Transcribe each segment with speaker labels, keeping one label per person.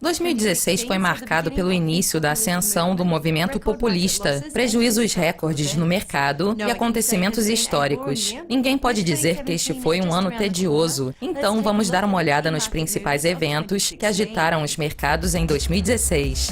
Speaker 1: 2016 foi marcado pelo início da ascensão do movimento populista, prejuízos recordes no mercado e acontecimentos históricos. Ninguém pode dizer que este foi um ano tedioso, então vamos dar uma olhada nos principais eventos que agitaram os mercados em 2016.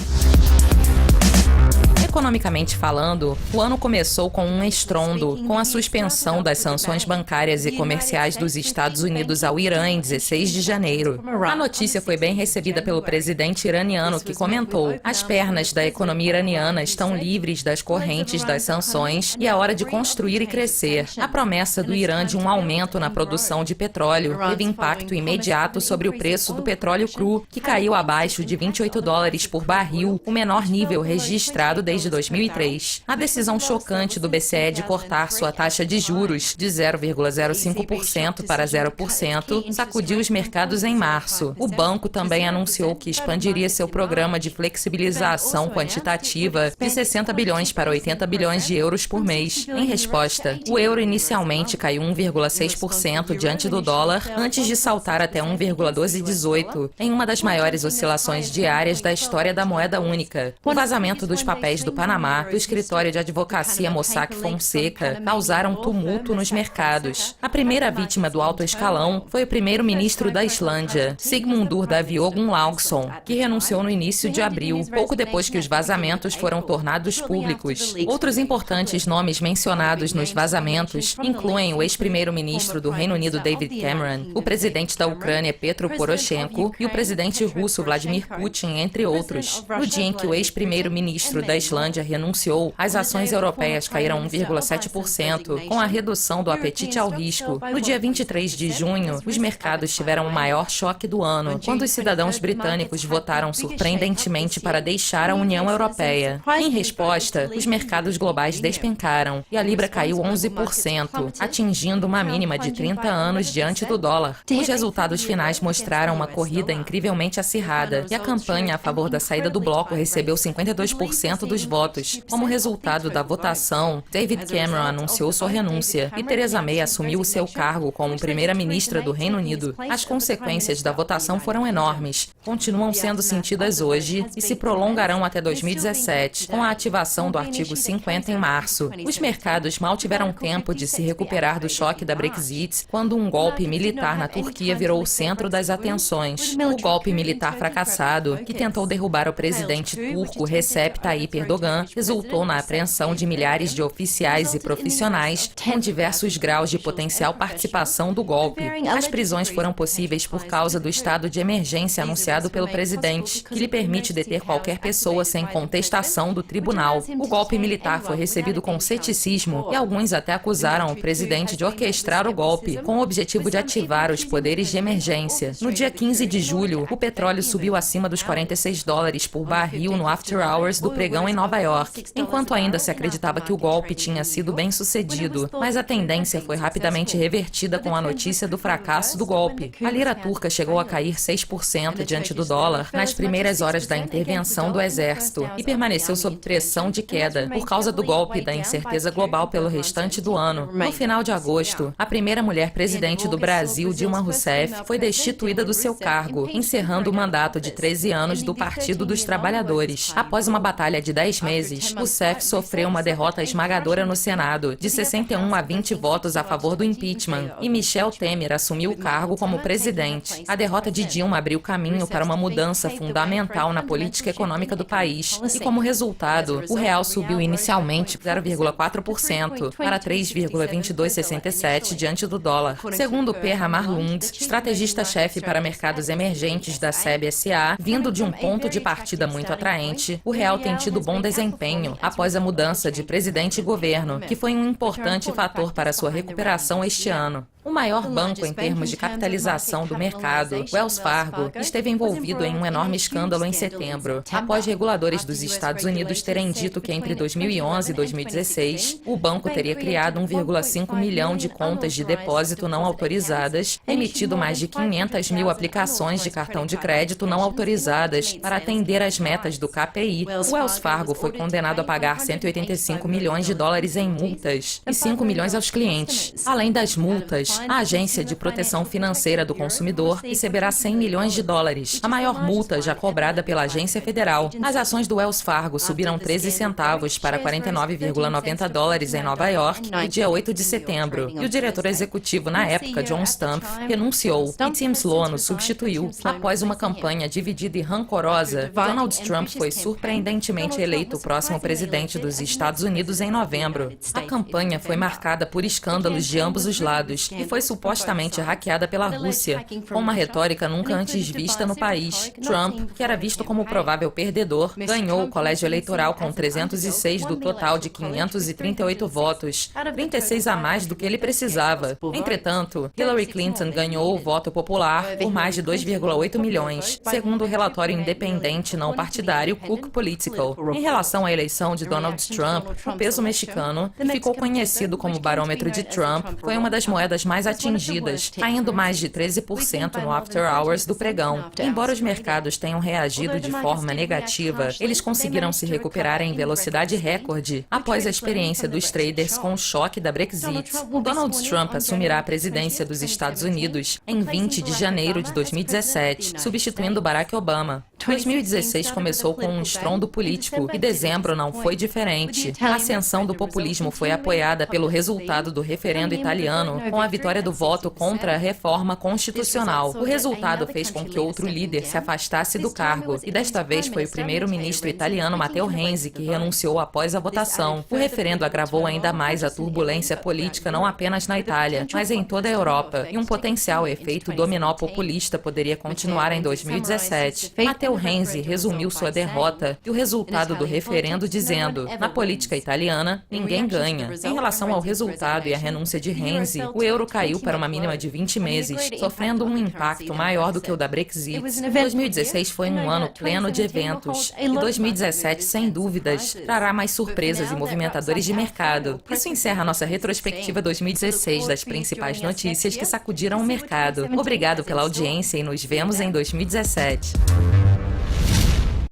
Speaker 1: Economicamente falando, o ano começou com um estrondo, com a suspensão das sanções bancárias e comerciais dos Estados Unidos ao Irã em 16 de janeiro. A notícia foi bem recebida pelo presidente iraniano, que comentou: "As pernas da economia iraniana estão livres das correntes das sanções e é hora de construir e crescer." A promessa do Irã de um aumento na produção de petróleo teve impacto imediato sobre o preço do petróleo cru, que caiu abaixo de $28 por barril, o menor nível registrado desde 2003. A decisão chocante do BCE de cortar sua taxa de juros de 0,05% para 0% sacudiu os mercados em março. O banco também anunciou que expandiria seu programa de flexibilização quantitativa de 60 bilhões para 80 bilhões de euros por mês. Em resposta, o euro inicialmente caiu 1,6% diante do dólar, antes de saltar até 1,1218, em uma das maiores oscilações diárias da história da moeda única. O vazamento dos papéis do Panamá, do escritório de advocacia Mossack Fonseca, causaram tumulto nos mercados. A primeira vítima do alto escalão foi o primeiro-ministro da Islândia, Sigmundur Davíð Gunnlaugsson, que renunciou no início de abril, pouco depois que os vazamentos foram tornados públicos. Outros importantes nomes mencionados nos vazamentos incluem o ex-primeiro-ministro do Reino Unido David Cameron, o presidente da Ucrânia Petro Poroshenko e o presidente russo Vladimir Putin, entre outros. No dia em que o ex-primeiro-ministro da Islândia renunciou, as ações europeias caíram 1,7%, com a redução do apetite ao risco. No dia 23 de junho, os mercados tiveram o maior choque do ano, quando os cidadãos britânicos votaram surpreendentemente para deixar a União Europeia. Em resposta, os mercados globais despencaram e a libra caiu 11%, atingindo uma mínima de 30 anos diante do dólar. Os resultados finais mostraram uma corrida incrivelmente acirrada e a campanha a favor da saída do bloco recebeu 52% dos votos. Como resultado da votação, David Cameron anunciou sua renúncia e Theresa May assumiu o seu cargo como primeira-ministra do Reino Unido. As consequências da votação foram enormes, continuam sendo sentidas hoje e se prolongarão até 2017, com a ativação do artigo 50 em março. Os mercados mal tiveram tempo de se recuperar do choque da Brexit, quando um golpe militar na Turquia virou o centro das atenções. O golpe militar fracassado, que tentou derrubar o presidente turco Recep Tayyip Erdogan, resultou na apreensão de milhares de oficiais e profissionais com diversos graus de potencial participação do golpe. As prisões foram possíveis por causa do estado de emergência anunciado pelo presidente, que lhe permite deter qualquer pessoa sem contestação do tribunal. O golpe militar foi recebido com ceticismo e alguns até acusaram o presidente de orquestrar o golpe, com o objetivo de ativar os poderes de emergência. No dia 15 de julho, o petróleo subiu acima dos $46 por barril no after hours do pregão em Nova York, enquanto ainda se acreditava que o golpe tinha sido bem sucedido, mas a tendência foi rapidamente revertida com a notícia do fracasso do golpe. A lira turca chegou a cair 6% diante do dólar nas primeiras horas da intervenção do exército e permaneceu sob pressão de queda por causa do golpe e da incerteza global pelo restante do ano. No final de agosto, a primeira mulher presidente do Brasil, Dilma Rousseff, foi destituída do seu cargo, encerrando o mandato de 13 anos do Partido dos Trabalhadores. Após uma batalha de 10 meses, Rousseff sofreu uma derrota esmagadora no Senado, de 61 a 20 votos a favor do impeachment, e Michel Temer assumiu o cargo como presidente. A derrota de Dilma abriu caminho para uma mudança fundamental na política econômica do país, e como resultado, o real subiu inicialmente 0,4% para 3,2267 diante do dólar. Segundo Per Hammarlund, estrategista-chefe para mercados emergentes da SEB SA, vindo de um ponto de partida muito atraente, o real tem tido bom desempenho após a mudança de presidente e governo, que foi um importante fator para sua recuperação este ano. O maior banco em termos de capitalização do mercado, Wells Fargo, esteve envolvido em um enorme escândalo em setembro, após reguladores dos Estados Unidos terem dito que entre 2011 e 2016, o banco teria criado 1,5 milhão de contas de depósito não autorizadas, emitido mais de 500 mil aplicações de cartão de crédito não autorizadas para atender às metas do KPI. O Wells Fargo foi condenado a pagar 185 milhões de dólares em multas e 5 milhões aos clientes. Além das multas, A Agência de Proteção Financeira do Consumidor receberá 100 milhões de dólares, a maior multa já cobrada pela agência federal. As ações do Wells Fargo subiram 13 centavos para 49,90 dólares em Nova York no dia 8 de setembro, e o diretor executivo na época, John Stumpf, renunciou e Tim Sloan o substituiu. Após uma campanha dividida e rancorosa, Donald Trump foi surpreendentemente eleito o próximo presidente dos Estados Unidos em novembro. A campanha foi marcada por escândalos de ambos os lados e foi supostamente hackeada pela Rússia, com uma retórica nunca antes vista no país. Trump, que era visto como o provável perdedor, ganhou o colégio eleitoral com 306 do total de 538 votos, 36 a mais do que ele precisava. Entretanto, Hillary Clinton ganhou o voto popular por mais de 2,8 milhões, segundo o relatório independente não partidário Cook Political. Em relação à eleição de Donald Trump, o peso mexicano, que ficou conhecido como barômetro de Trump, foi uma das moedas mais atingidas, caindo mais de 13% no after hours do pregão. Embora os mercados tenham reagido de forma negativa, eles conseguiram se recuperar em velocidade recorde após a experiência dos traders com o choque da Brexit. Donald Trump assumirá a presidência dos Estados Unidos em 20 de janeiro de 2017, substituindo Barack Obama. 2016 começou com um estrondo político e dezembro não foi diferente. A ascensão do populismo foi apoiada pelo resultado do referendo italiano, com a vitória do voto contra a reforma constitucional. O resultado fez com que outro líder se afastasse do cargo, e desta vez foi o primeiro-ministro italiano Matteo Renzi que renunciou após a votação. O referendo agravou ainda mais a turbulência política não apenas na Itália, mas em toda a Europa, e um potencial efeito dominó populista poderia continuar em 2017. Matteo Renzi resumiu sua derrota e o resultado do referendo dizendo: na política italiana, ninguém ganha. Em relação ao resultado e à renúncia de Renzi, o euro caiu para uma mínima de 20 meses, sofrendo um impacto maior do que o da Brexit. 2016 foi um ano pleno de eventos, e 2017, sem dúvidas, trará mais surpresas e movimentadores de mercado. Isso encerra nossa retrospectiva 2016 das principais notícias que sacudiram o mercado. Obrigado pela audiência e nos vemos em 2017.